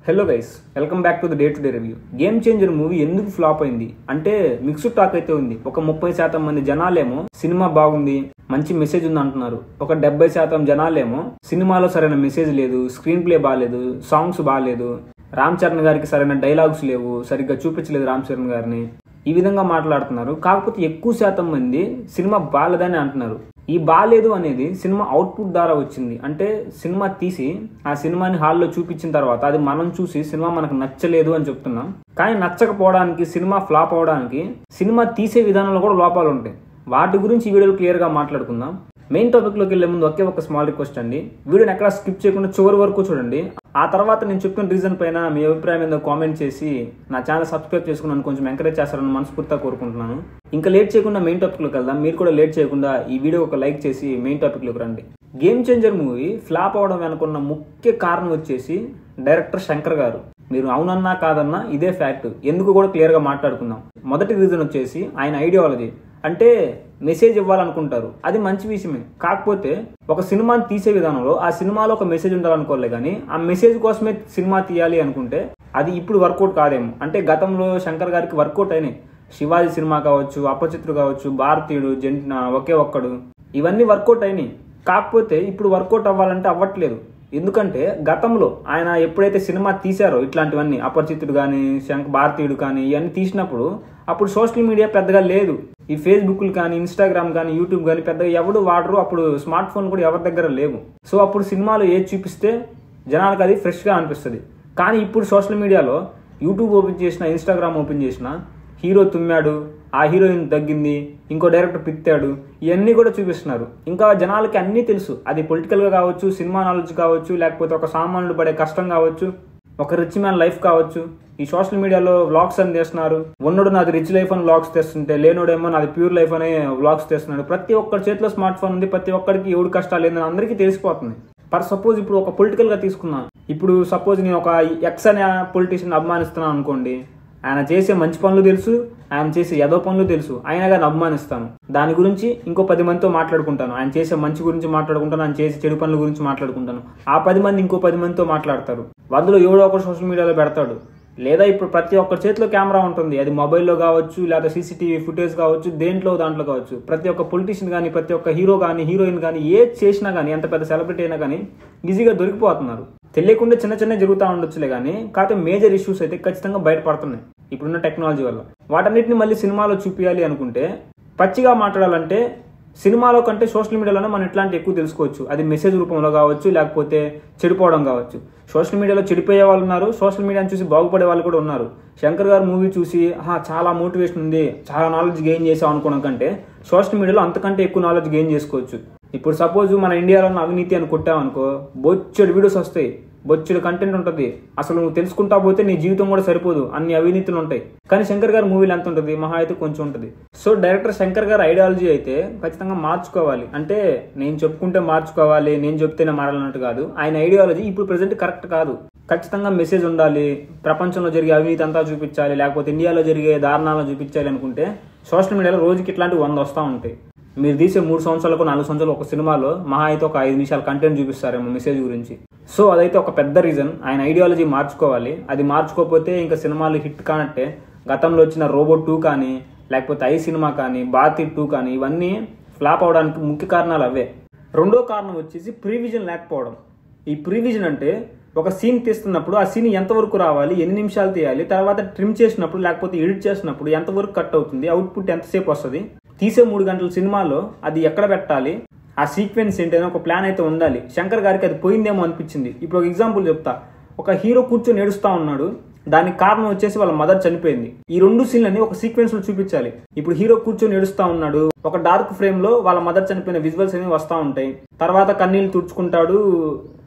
Hello guys, welcome back to the day to day review. Game changer movie ఎందుకు flop అయింది అంటే mixed talk అయితే ఉంది. ఒక 30% మంది జనాలేమో సినిమా బాగుంది, మంచి మెసేజ్ ఉంది అంటున్నారు. ఒక 70% జనాలేమో సినిమాలో సరైన మెసేజ్ లేదు, స్క్రీన్ ప్లే బాగాలేదు, సాంగ్స్ బాగాలేదు, రామ్ చరణ్ గారికి సరైన డైలాగ్స్ లేవు, సరిగ్గా చూపించలేదు రామ్ చరణ్ గారిని, ఈ విధంగా మాట్లాడుతున్నారు. కాకపోతే ఎక్కువ శాతం మంది సినిమా బాగాలేదని అంటున్నారు. ఈ బాగాలేదు అనేది సినిమా అవుట్పుట్ ద్వారా వచ్చింది. అంటే సినిమా తీసి ఆ సినిమాని హాల్లో చూపించిన తర్వాత అది మనం చూసి సినిమా మనకు నచ్చలేదు అని చెప్తున్నాం. కానీ నచ్చకపోవడానికి, సినిమా ఫ్లాప్ అవడానికి సినిమా తీసే విధానంలో కూడా లోపాలు ఉంటాయి. వాటి గురించి ఈ వీడియోలో క్లియర్గా మాట్లాడుకుందాం. మెయిన్ టాపిక్లోకి వెళ్లే ముందు ఒక స్మాల్ రిక్వెస్ట్ అండి, వీడియోని ఎక్కడ స్కిప్ చేయకుండా చివరి వరకు చూడండి. ఆ తర్వాత నేను చెప్పిన రీజన్ పైన మీ అభిప్రాయం ఏదో కామెంట్ చేసి నా ఛానల్ సబ్స్క్రైబ్ చేసుకుని నన్ను కొంచెం ఎంకరేజ్ చేస్తారని మనస్ఫూర్తిగా కోరుకుంటున్నాను. ఇంకా లేట్ చేయకుండా మెయిన్ టాపిక్లోకి వెళ్దాం. మీరు కూడా లేట్ చేయకుండా ఈ వీడియో ఒక లైక్ చేసి మెయిన్ టాపిక్లోకి రండి. గేమ్ చేంజర్ మూవీ ఫ్లాప్ అవడం వెనుకున్న ముఖ్య కారణం వచ్చేసి డైరెక్టర్ శంకర్ గారు. మీరు అవునన్నా కాదన్నా ఇదే ఫ్యాక్ట్. ఎందుకు కూడా క్లియర్గా మాట్లాడుకుందాం. మొదటి రీజన్ వచ్చేసి ఆయన ఐడియాలజీ. అంటే మెసేజ్ ఇవ్వాలనుకుంటారు, అది మంచి విషయమే. కాకపోతే ఒక సినిమాని తీసే విధానంలో ఆ సినిమాలో ఒక మెసేజ్ ఉండాలనుకోలే, కానీ ఆ మెసేజ్ కోసమే సినిమా తీయాలి అనుకుంటే అది ఇప్పుడు వర్కౌట్ కాదేమో. అంటే గతంలో శంకర్ గారికి వర్కౌట్ అయినాయి. శివాజీ సినిమా కావచ్చు, అపచిత్రు కావచ్చు, భారతీయుడు, ఒకే ఒక్కడు, ఇవన్నీ వర్కౌట్ అయినాయి. కాకపోతే ఇప్పుడు వర్కౌట్ అవ్వాలంటే అవ్వట్లేదు. ఎందుకంటే గతంలో ఆయన ఎప్పుడైతే సినిమా తీశారో ఇట్లాంటివన్నీ, అపరిచితుడు కానీ, భారతీయుడు కానీ, ఇవన్నీ తీసినప్పుడు అప్పుడు సోషల్ మీడియా పెద్దగా లేదు. ఈ ఫేస్బుక్లు కానీ, ఇన్స్టాగ్రామ్ కానీ, యూట్యూబ్ కానీ పెద్దగా ఎవడు వాడరు. అప్పుడు స్మార్ట్ ఫోన్ కూడా ఎవరి దగ్గర లేవు. సో అప్పుడు సినిమాలో ఏది చూపిస్తే జనాలకు అది ఫ్రెష్గా అనిపిస్తుంది. కానీ ఇప్పుడు సోషల్ మీడియాలో యూట్యూబ్ ఓపెన్ చేసినా, ఇన్స్టాగ్రామ్ ఓపెన్ చేసినా హీరో తుమ్మాడు, ఆ హీరోయిన్ తగ్గింది, ఇంకో డైరెక్టర్ పిత్తాడు, ఇవన్నీ కూడా చూపిస్తున్నారు. ఇంకా జనాలకి అన్నీ తెలుసు. అది పొలిటికల్గా కావచ్చు, సినిమా నాలెడ్జ్ కావచ్చు, లేకపోతే ఒక సామాన్యుడు పడే కష్టం కావచ్చు, ఒక రిచ్ మ్యాన్ లైఫ్ కావచ్చు. ఈ సోషల్ మీడియాలో వ్లాగ్స్ అని చేస్తున్నారు. ఉన్నోడు నాది రిచ్ లైఫ్ అని వ్లాగ్స్ తెస్తుంటే, లేనోడేమో నాది ప్యూర్ లైఫ్ అనే వ్లాగ్స్ తెస్తున్నాడు. ప్రతి ఒక్కరి చేతిలో స్మార్ట్ ఫోన్ ఉంది. ప్రతి ఒక్కరికి ఎవడు కష్టాలు ఏందని అందరికీ తెలిసిపోతుంది. సపోజ్ ఇప్పుడు ఒక పొలిటికల్గా తీసుకున్నా. ఇప్పుడు సపోజ్ నేను ఒక ఎక్స్ అనే పొలిటీషియన్ అభిమానిస్తున్నాను అనుకోండి. ఆయన చేసే మంచి పనులు తెలుసు, ఆయన చేసే ఏదో పనులు తెలుసు, అయినా కానీ అభిమానిస్తాను. దాని గురించి ఇంకో 10 మందితో మాట్లాడుకుంటాను. ఆయన చేసే మంచి గురించి మాట్లాడుకుంటాను, ఆయన చేసే చెడు పనుల గురించి మాట్లాడుకుంటాను. ఆ 10 మంది ఇంకో 10 మందితో మాట్లాడతారు. అందులో ఎవడో ఒకరు సోషల్ మీడియాలో పెడతాడు. లేదా ఇప్పుడు ప్రతి ఒక్కరి చేతిలో కెమెరా ఉంటుంది. అది మొబైల్లో కావచ్చు, లేదా సీసీటీవీ ఫుటేజ్ కావచ్చు, దాంట్లో కావచ్చు. ప్రతి ఒక్క పొలిటీషియన్ కానీ, ప్రతి ఒక్క హీరో కానీ, హీరోయిన్ కానీ, ఏది చేసినా కానీ, ఎంత పెద్ద సెలబ్రిటీ అయినా కానీ ఈజీగా దొరికిపోతున్నారు. తెలియకుండా చిన్న జరుగుతూ ఉండొచ్చులే, కానీ కాకపోతే మేజర్ ఇష్యూస్ అయితే ఖచ్చితంగా బయటపడుతున్నాయి ఇప్పుడున్న టెక్నాలజీ వల్ల. వాటన్నిటిని మళ్ళీ సినిమాలో చూపించాలి అనుకుంటే, పచ్చిగా మాట్లాడాలంటే సినిమాలో కంటే సోషల్ మీడియాలోనే మనం ఇట్లాంటి ఎక్కువ తెలుసుకోవచ్చు. అది మెసేజ్ రూపంలో కావచ్చు, లేకపోతే చెడిపోవడం కావచ్చు. సోషల్ మీడియాలో చెడిపోయే వాళ్ళు ఉన్నారు, సోషల్ మీడియాని చూసి బాగుపడే వాళ్ళు కూడా ఉన్నారు. శంకర్ గారు మూవీ చూసి చాలా మోటివేషన్ ఉంది, చాలా నాలెడ్జ్ గెయిన్ చేసాం అనుకోవడం కంటే సోషల్ మీడియాలో అంతకంటే ఎక్కువ నాలెడ్జ్ గెయిన్ చేసుకోవచ్చు. ఇప్పుడు సపోజ్ మన ఇండియాలో ఉన్న అవినీతి అని కొట్టామనుకో, బొచ్చెడు వీడియోస్ వస్తాయి, బొచ్చెడు కంటెంట్ ఉంటుంది. అసలు నువ్వు తెలుసుకుంటా పోతే నీ జీవితం కూడా సరిపోదు, అన్ని అవినీతులు ఉంటాయి. కానీ శంకర్ గారి మూవీలు ఎంత ఉంటుంది? మహా అయితే కొంచెం ఉంటుంది. సో డైరెక్టర్ శంకర్ గారి ఐడియాలజీ అయితే ఖచ్చితంగా మార్చుకోవాలి. అంటే నేను చెప్పుకుంటే మార్చుకోవాలి, నేను చెప్తేనే మారాలన్నట్టు కాదు. ఆయన ఐడియాలజీ ఇప్పుడు ప్రెసెంట్ కరెక్ట్ కాదు. ఖచ్చితంగా మెసేజ్ ఉండాలి, ప్రపంచంలో జరిగే అవినీతి అంతా చూపించాలి, లేకపోతే ఇండియాలో జరిగే దారుణాలను చూపించాలి అనుకుంటే సోషల్ మీడియాలో రోజుకి ఇట్లాంటివి 100 వస్తూ ఉంటాయి. మీరు తీసే 3 సంవత్సరాలకు 4 సంవత్సరాలు ఒక సినిమాలో మహా అయితే ఒక 5 నిమిషాల కంటెంట్ చూపిస్తారేమో మెసేజ్ గురించి. సో అదైతే ఒక పెద్ద రీజన్. ఆయన ఐడియాలజీ మార్చుకోవాలి. అది మార్చుకోకపోతే ఇంకా సినిమాలు హిట్ కానట్టే. గతంలో వచ్చిన రోబో 2 కానీ, లేకపోతే ఐ సినిమా కానీ, భారతీయుడు 2 కానీ, ఇవన్నీ ఫ్లాప్ అవడానికి ముఖ్య కారణాలు అవే. రెండో కారణం వచ్చేసి ప్రీవిజన్ లేకపోవడం. ఈ ప్రీవిజన్ అంటే ఒక సీన్ తీస్తున్నప్పుడు ఆ సీన్ ఎంతవరకు రావాలి, ఎన్ని నిమిషాలు తీయాలి, తర్వాత ట్రిమ్ చేసినప్పుడు లేకపోతే ఎడిట్ చేసినప్పుడు ఎంతవరకు కట్ అవుతుంది, అవుట్పుట్ ఎంతసేపు వస్తుంది, తీసే 3 గంటల సినిమాలో అది ఎక్కడ పెట్టాలి, ఆ సీక్వెన్స్ ఏంటనే ఒక ప్లాన్ అయితే ఉండాలి. శంకర్ గారికి అది పోయిందేమో అనిపించింది. ఇప్పుడు ఒక ఎగ్జాంపుల్ చెప్తా. ఒక హీరో కూర్చొని ఏడుస్తూ ఉన్నాడు, దానికి కారణం వచ్చేసి వాళ్ళ మదర్ చనిపోయింది. ఈ 2 సీన్లని ఒక సీక్వెన్స్ లో చూపించాలి. ఇప్పుడు హీరో కూర్చొని ఏడుస్తూ ఉన్నాడు, ఒక డార్క్ ఫ్రేమ్ లో వాళ్ళ మదర్ చనిపోయిన విజువల్స్ అనేవి వస్తూ ఉంటాయి. తర్వాత కన్నీళ్లు తుడుచుకుంటాడు,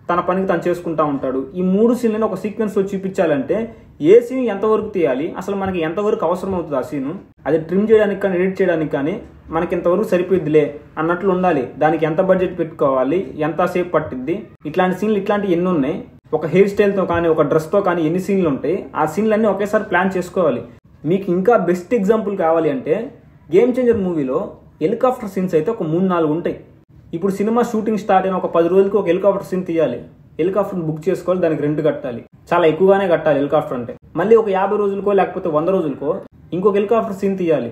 తన పనికి తను చేసుకుంటా ఉంటాడు. ఈ 3 సీన్లను ఒక సీక్వెన్స్ లో చూపించాలంటే ఏ సీన్ ఎంతవరకు తీయాలి, అసలు మనకి ఎంతవరకు అవసరం అవుతుంది ఆ సీను, అది ట్రిమ్ చేయడానికి కానీ, ఎడిట్ చేయడానికి కానీ మనకి ఎంతవరకు సరిపోద్దిలే అన్నట్లు ఉండాలి. దానికి ఎంత బడ్జెట్ పెట్టుకోవాలి, ఎంతసేపు పట్టిద్ది, ఇట్లాంటి సీన్లు ఇట్లాంటివి ఎన్ని ఉన్నాయి. ఒక హెయిర్ స్టైల్తో కానీ, ఒక డ్రెస్తో కానీ ఎన్ని సీన్లు ఉంటాయి, ఆ సీన్లన్నీ ఒకేసారి ప్లాన్ చేసుకోవాలి. మీకు ఇంకా బెస్ట్ ఎగ్జాంపుల్ కావాలి అంటే గేమ్ చేంజర్ మూవీలో హెలికాప్టర్ సీన్స్ అయితే ఒక 3-4 ఉంటాయి. ఇప్పుడు సినిమా షూటింగ్ స్టార్ట్ అయిన ఒక 10 రోజులకి ఒక హెలికాప్టర్ సీన్ తీయాలి. హెలికాప్టర్ బుక్ చేసుకోవాలి, దానికి రెంట్ కట్టాలి, చాలా ఎక్కువగానే కట్టాలి హెలికాప్టర్ అంటే. మళ్ళీ ఒక 50 రోజులకో లేకపోతే 100 రోజులకో ఇంకొక హెలికాప్టర్ సీన్ తీయాలి,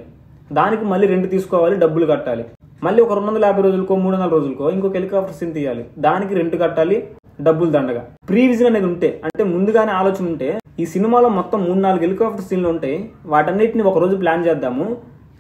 దానికి మళ్ళీ రెంట్ తీసుకోవాలి, డబ్బులు కట్టాలి. మళ్ళీ ఒక 250 రోజులకో 300 రోజులకో ఇంకొక హెలికాప్టర్ సీన్ తీయాలి, దానికి రెంట్ కట్టాలి, డబ్బులు దండగా. ప్రీవిజన్ అనేది ఉంటే, అంటే ముందుగానే ఆలోచన ఉంటే, ఈ సినిమాలో మొత్తం 3-4 హెలికాప్టర్ సీన్లు ఉంటాయి, వాటన్నిటిని ఒక రోజు ప్లాన్ చేద్దాము,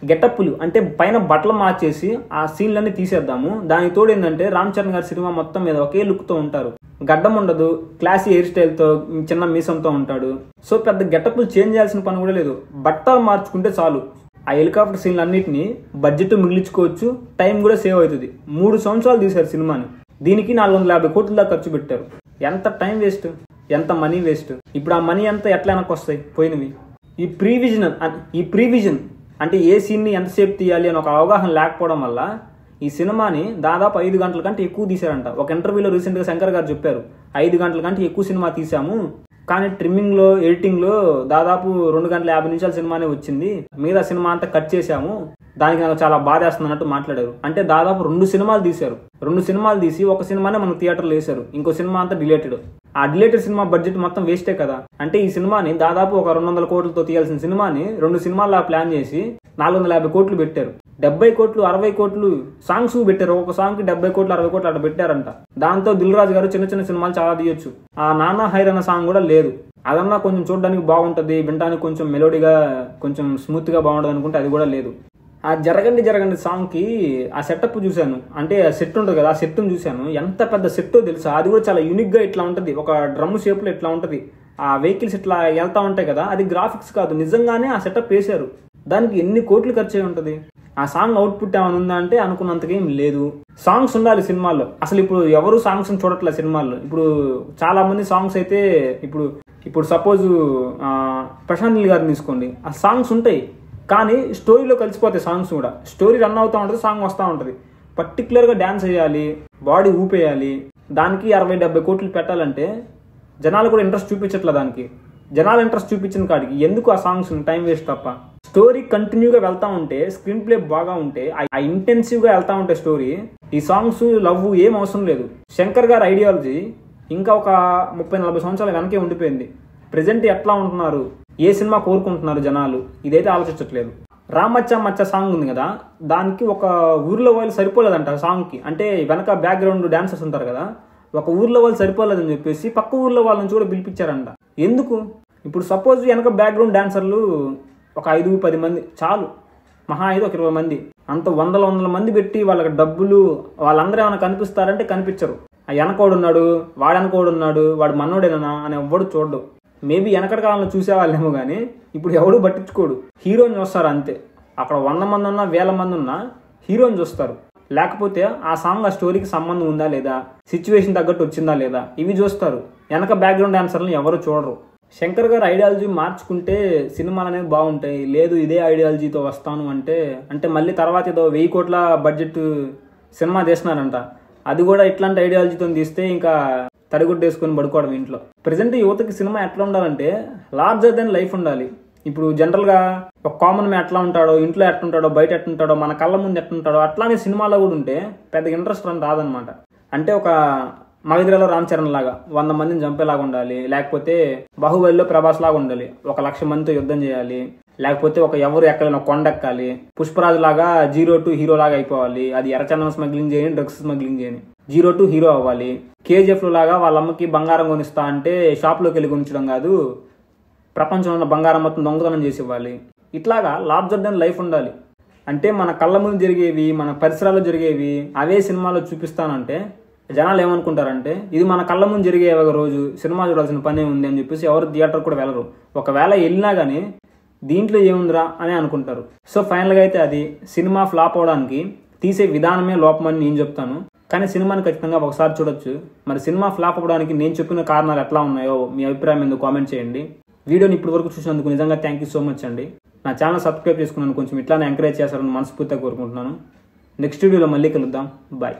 గెటప్పులు అంటే పైన బట్టలు మార్చేసి ఆ సీన్లన్నీ తీసేద్దాము. దానికి తోడు ఏంటంటే రామ్ చరణ్ గారి సినిమా మొత్తం మీద ఒకే లుక్తో ఉంటారు, గడ్డం ఉండదు, క్లాసీ హెయిర్ స్టైల్తో, చిన్న మీసంతో ఉంటాడు. సో పెద్ద గెటప్పులు చేంజ్ చేయాల్సిన పని కూడా లేదు, బట్టలు మార్చుకుంటే చాలు. ఆ హెలికాప్టర్ సీన్లు అన్నింటినీ బడ్జెట్ మిగిలించుకోవచ్చు, టైం కూడా సేవ్ అవుతుంది. 3 సంవత్సరాలు తీశారు సినిమాని, దీనికి 450 కోట్ల దాకా ఖర్చు పెట్టారు. ఎంత టైం వేస్ట్, ఎంత మనీ వేస్ట్. ఇప్పుడు ఆ మనీ అంతా ఎట్లా వెనక్కి వస్తాయి పోయినవి? ఈ ప్రీవిజన్ అంటే ఏ సీన్ని ఎంతసేపు తీయాలి అని ఒక అవగాహన లేకపోవడం వల్ల ఈ సినిమాని దాదాపు 5 గంటల కంటే ఎక్కువ తీశారంట. ఒక ఇంటర్వ్యూలో రీసెంట్గా శంకర్ గారు చెప్పారు, 5 గంటల కంటే ఎక్కువ సినిమా తీసాము, కానీ ట్రిమ్మింగ్లో ఎడిటింగ్లో దాదాపు 2 గంటల 50 నిమిషాల సినిమానే వచ్చింది, మిగతా సినిమా అంతా కట్ చేశాము, దానికి నాకు చాలా బాధేస్తుంది అన్నట్టు మాట్లాడారు. అంటే దాదాపు 2 సినిమాలు తీశారు, 2 సినిమాలు తీసి ఒక సినిమానే మన థియేటర్లో వేశారు, ఇంకో సినిమా అంతా డిలేటెడ్. ఆ డిలేటెడ్ సినిమా బడ్జెట్ మొత్తం వేస్టే కదా. అంటే ఈ సినిమాని దాదాపు ఒక 200 కోట్లతో తీయాల్సిన సినిమాని 2 సినిమాల్లా ప్లాన్ చేసి 450 కోట్లు పెట్టారు. 70 కోట్లు 60 కోట్లు సాంగ్స్ పెట్టారు, ఒక సాంగ్ కి 70 కోట్లు 60 కోట్లు అట్లా పెట్టారంట. దాంతో దిల్ రాజు గారు చిన్న చిన్న సినిమాలు చాలా తీయొచ్చు. ఆ నానా హైర్ అన్న సాంగ్ కూడా లేదు, అదన్నా కొంచెం చూడడానికి బాగుంటది, వినడానికి కొంచెం మెలోడీగా కొంచెం స్మూత్ గా బాగుంటది అనుకుంటే అది కూడా లేదు. ఆ జరగండి సాంగ్ కి ఆ సెటప్ చూశాను, అంటే ఆ సెట్ ఉంటుంది కదా, ఆ సెట్ చూశాను, ఎంత పెద్ద సెట్టో తెలుసా. అది కూడా చాలా యూనిక్ గా ఇట్లా ఉంటది, ఒక డ్రమ్ షేప్ లో ఇట్లా ఉంటది, ఆ వెహికల్స్ ఇట్లా వెళ్తా ఉంటాయి కదా, అది గ్రాఫిక్స్ కాదు, నిజంగానే ఆ సెటప్ వేశారు. దానికి ఎన్ని కోట్లు ఖర్చు అయి ఉంటది. ఆ సాంగ్ అవుట్పుట్ ఏమైనా ఉందా అంటే అనుకున్నంతకేం లేదు. సాంగ్స్ ఉండాలి సినిమాల్లో, అసలు ఇప్పుడు ఎవరు సాంగ్స్ చూడట్లే సినిమాల్లో. ఇప్పుడు చాలా మంది సాంగ్స్ అయితే ఇప్పుడు సపోజ్ ప్రశాంత్ నీల్ గారిని తీసుకోండి, ఆ సాంగ్స్ ఉంటాయి కానీ స్టోరీలో కలిసిపోతాయి. సాంగ్స్ కూడా స్టోరీ రన్ అవుతూ ఉంటుంది, సాంగ్ వస్తూ ఉంటుంది. పర్టికులర్గా డ్యాన్స్ వేయాలి, బాడీ ఊపేయాలి, దానికి 60-70 కోట్లు పెట్టాలంటే జనాలు కూడా ఇంట్రెస్ట్ చూపించట్లే. దానికి జనాలు ఇంట్రెస్ట్ చూపించిన కాడికి ఎందుకు ఆ సాంగ్స్ టైం వేస్ట్ తప్ప. స్టోరీ కంటిన్యూగా వెళ్తా ఉంటే, స్క్రీన్ ప్లే బాగా ఉంటే, ఆ ఇంటెన్సివ్ గా వెళ్తా ఉంటే స్టోరీ, ఈ సాంగ్స్ లవ్ ఏం అవసరం లేదు. శంకర్ గారి ఐడియాలజీ ఇంకా ఒక 30-40 సంవత్సరాల వెనకే ఉండిపోయింది. ప్రెజెంట్ ఎట్లా ఉంటున్నారు, ఏ సినిమా కోరుకుంటున్నారు జనాలు, ఇదైతే ఆలోచించట్లేదు. రామచ్చ మచ్చ సాంగ్ ఉంది కదా, దానికి ఒక ఊర్లో వాళ్ళు సరిపోలేదంట సాంగ్ కి. అంటే వెనక బ్యాక్గ్రౌండ్ డాన్సర్స్ ఉంటారు కదా, ఒక ఊర్లో వాళ్ళు సరిపోలేదని చెప్పేసి పక్క ఊర్లో వాళ్ళ నుంచి కూడా పిలిపించారంట. ఎందుకు? ఇప్పుడు సపోజ్ వెనక బ్యాక్గ్రౌండ్ డాన్సర్లు ఒక 5-10 మంది చాలు, మహా అయితే ఒక 20 మంది, అంత 100 మంది పెట్టి వాళ్ళకి డబ్బులు, వాళ్ళందరూ ఏమైనా కనిపిస్తారంటే కనిపించరు. ఆ వెనకోడున్నాడు, వాడెనకోడున్నాడు, వాడు మనోడేనా అని ఎవ్వడు చూడడు. మేబీ వెనకటి కాలంలో చూసేవాళ్ళేమో కానీ ఇప్పుడు ఎవడు పట్టించుకోడు, హీరోని చూస్తారు అంతే. అక్కడ 100 మంది ఉన్నా 1000 మంది ఉన్నా హీరోని చూస్తారు, లేకపోతే ఆ సాంగ్ ఆ స్టోరీకి సంబంధం ఉందా లేదా, సిచ్యువేషన్ తగ్గట్టు వచ్చిందా లేదా, ఇవి చూస్తారు. వెనక బ్యాక్గ్రౌండ్ డాన్సర్లను ఎవరు చూడరు. శంకర్ గారు ఐడియాలజీ మార్చుకుంటే సినిమాలు అనేవి బాగుంటాయి. లేదు ఇదే ఐడియాలజీతో వస్తాను అంటే మళ్ళీ తర్వాత ఏదో 1000 కోట్ల బడ్జెట్ సినిమా తీస్తున్నారంట, అది కూడా ఇట్లాంటి ఐడియాలజీతో తీస్తే ఇంకా తడిగుడ్డేసుకొని పడుకోవడం ఇంట్లో. ప్రజెంట్ యువతకి సినిమా ఎట్లా ఉండాలంటే లార్జర్ దెన్ లైఫ్ ఉండాలి. ఇప్పుడు జనరల్గా ఒక కామన్ మ్యాన్ ఎట్లా ఉంటాడో, ఇంట్లో ఎట్లుంటాడో, బయట ఎట్లుంటాడో, మన కళ్ళ ముందు ఎట్లుంటాడో, అట్లానే సినిమాలో కూడా ఉంటే పెద్ద ఇంట్రెస్ట్ రాదనమాట. అంటే ఒక మగధీరలో రామ్ చరణ్ లాగా 100 మందిని చంపేలాగా ఉండాలి, లేకపోతే బాహుబలిలో ప్రభాస్ లాగా ఉండాలి, 1,00,000 మందితో యుద్ధం చేయాలి, లేకపోతే ఒక ఎవరు ఎక్కలేని కొండ ఎక్కాలి, పుష్పరాజు లాగా 0 to హీరో లాగా అయిపోవాలి, అది ఎర్రచందనం స్మగ్లింగ్ చేయని, డ్రగ్స్ స్మగ్లింగ్ చేయని 0 to హీరో అవ్వాలి. కేజీఎఫ్ లాగా వాళ్ళ అమ్మకి బంగారం కొనిస్తా అంటే షాప్లోకి వెళ్ళి కొనిచ్చడం కాదు, ప్రపంచంలో ఉన్న బంగారం మొత్తం దొంగతనం చేసి ఇవ్వాలి. ఇట్లాగా లార్జర్ దెన్ లైఫ్ ఉండాలి. అంటే మన కళ్ళ ముందు జరిగేవి, మన పరిసరాల్లో జరిగేవి అవే సినిమాలో చూపిస్తానంటే జనాలు ఏమనుకుంటారంటే ఇది మన కళ్ళ ముందు జరిగే ఒక రోజు సినిమా చూడాల్సిన పనే ఉంది అని చెప్పేసి ఎవరు థియేటర్ కూడా వెళ్ళరు. ఒకవేళ వెళ్ళినా కానీ దీంట్లో ఏముందిరా అని అనుకుంటారు. సో ఫైనల్గా అయితే అది సినిమా ఫ్లాప్ అవడానికి తీసే విధానమే లోపమని నేను చెప్తాను. కానీ సినిమాని ఖచ్చితంగా ఒకసారి చూడొచ్చు. మరి సినిమా ఫ్లాప్ అవ్వడానికి నేను చెప్పిన కారణాలు ఎట్లా ఉన్నాయో మీ అభిప్రాయం ఎందుకు కామెంట్ చేయండి. వీడియోని ఇప్పటి వరకు చూసినందుకు నిజంగా థ్యాంక్ యూ సో మచ్ అండి. నా ఛానల్ సబ్స్క్రైబ్ చేసుకున్నాను, కొంచెం ఇట్లానే ఎంకరేజ్ చేస్తారని మనస్ఫూర్తిగా కోరుకుంటున్నాను. నెక్స్ట్ వీడియోలో మళ్ళీ కలుద్దాం. బాయ్.